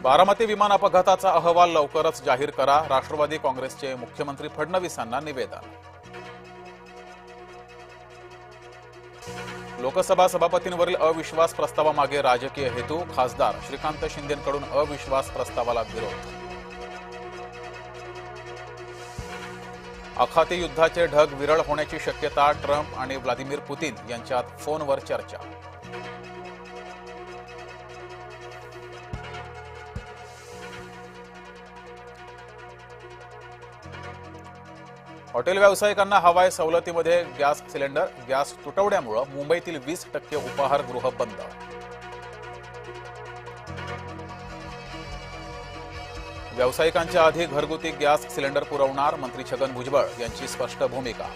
बारामती विमान अपघाताचा अहवाल लवकरच जाहीर करा, राष्ट्रवादी काँग्रेसचे मुख्यमंत्री फडणवीसांना निवेदन। लोकसभा सभापतींवरील अविश्वास प्रस्तावामागे राजकीय हेतू, खासदार श्रीकांत शिंदेंकडून अविश्वास प्रस्तावाला विरोध। आखाती युद्धाचे ढग विरळ होण्याची शक्यता, ट्रम्प आणि व्लादिमीर पुतीन यांच्यात फोनवर चर्चा। हॉटेल व्यावसायिकांना हवाय सवलतीमध्ये गॅस सिलेंडर, गॅस तुटवड्यामुळे मुंबईतील 20% उपाहारगृह बंद। व्यावसायिकांच्या आधी घरगुती गॅस सिलेंडर पुरवणार, मंत्री छगन भुजबळ यांची स्पष्ट भूमिका।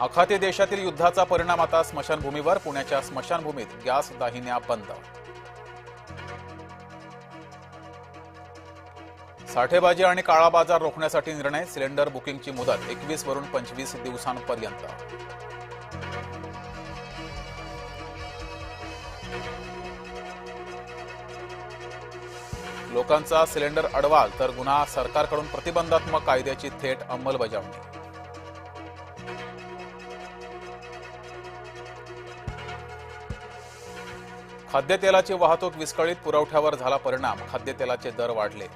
आखाती देशातील युद्धाचा परिणाम आता स्मशानभूमीवर, पुण्याच्या स्मशानभूमीत गॅस दाहिन्या बंद। साठेबाजी आणि काळा बाजार रोखण्यासाठी निर्णय, सिलेंडर बुकिंगची मुदत 21 वरून 25 दिवसांपर्यंत। लोकांचा सिलेंडर अडवाल तर गुन्हा, सरकारकडून प्रतिबंधात्मक कायद्याची थेट अंमलबजावणी। खाद्यतेलाची वाहतूक विस्कळीत, पुरवठ्यावर झाला परिणाम, खाद्यतेलाचे दर वाढले।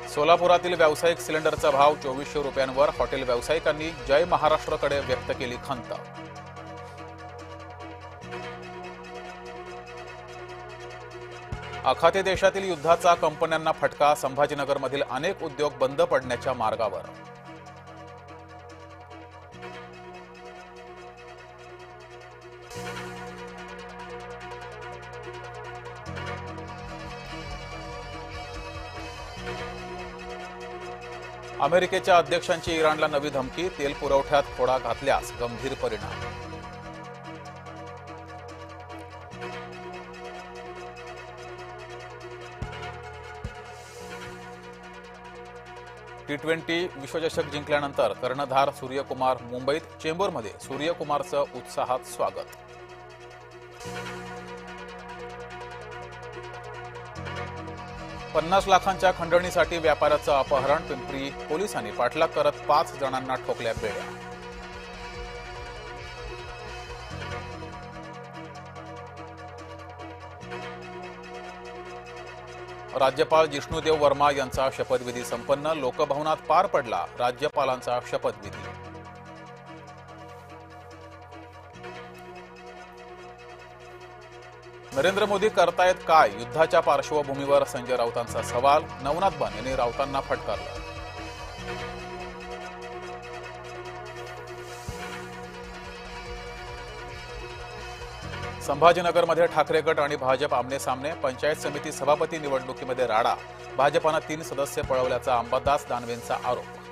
सोलापुरातील व्यावसायिक सिलेंडरचा भाव 2400 रुपयांवर, हॉटेल व्यावसायिकांनी जय महाराष्ट्रकडे व्यक्त केली खंत। आखाती देशातील युद्धाचा कंपन्यांना फटका, संभाजीनगरमधील अनेक उद्योग बंद पडण्याच्या मार्गावर। अमेरिकेच्या अध्यक्षांची इराणला नवी धमकी, तेल पुरवठ्यात खोडा घातल्यास गंभीर परिणाम। T20 विश्वचषक जिंकल्यानंतर कर्णधार सूर्यकुमार मुंबईत, चेंबूरमध्ये सूर्यकुमारचं उत्साहात स्वागत। $50 लाखांच्या खंडणीसाठी व्यापाऱ्याचं अपहरण, पिंपरी पोलिसांनी पाठलाग करत 5 जणांना ठोकल्या बेड्या। राज्यपाल जिष्णुदेव वर्मा यांचा शपथविधी संपन्न, लोकभवनात पार पडला राज्यपालांचा शपथविधी। नरेंद्र मोदी करतायत काय, युद्धाच्या पार्श्वभूमीवर संजय राऊतांचा सवाल, नवनाथ बन यांनी राऊतांना फटकारलं। संभाजीनगरमध्ये ठाकरे गट आणि भाजप आमने सामने, पंचायत समिती सभापती निवडणुकीमध्ये राडा, भाजपानं 3 सदस्य पळवल्याचा अंबादास दानवेंचा आरोप।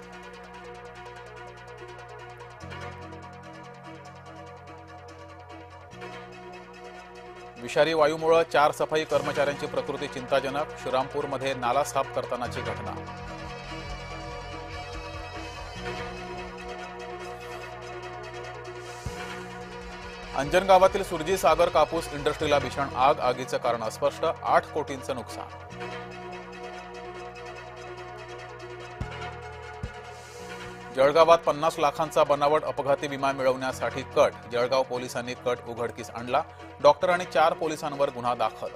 विषारी वायूमुळे 4 सफाई कर्मचाऱ्यांची प्रकृती चिंताजनक, श्रीरामपूरमध्ये नाला साफ करतानाची घटना। अंजन गावातील सुरजी सागर कापूस इंडस्ट्रीला भीषण आग, आगीचं कारण अस्पष्ट, 8 कोटींचं नुकसान। जळगावात 50 लाखांचा बनावट अपघाती विमा मिळवण्यासाठी कट, जळगाव पोलिसांनी कट उघडकीस आणला, डॉक्टर आणि 4 पोलिसांवर गुन्हा दाखल।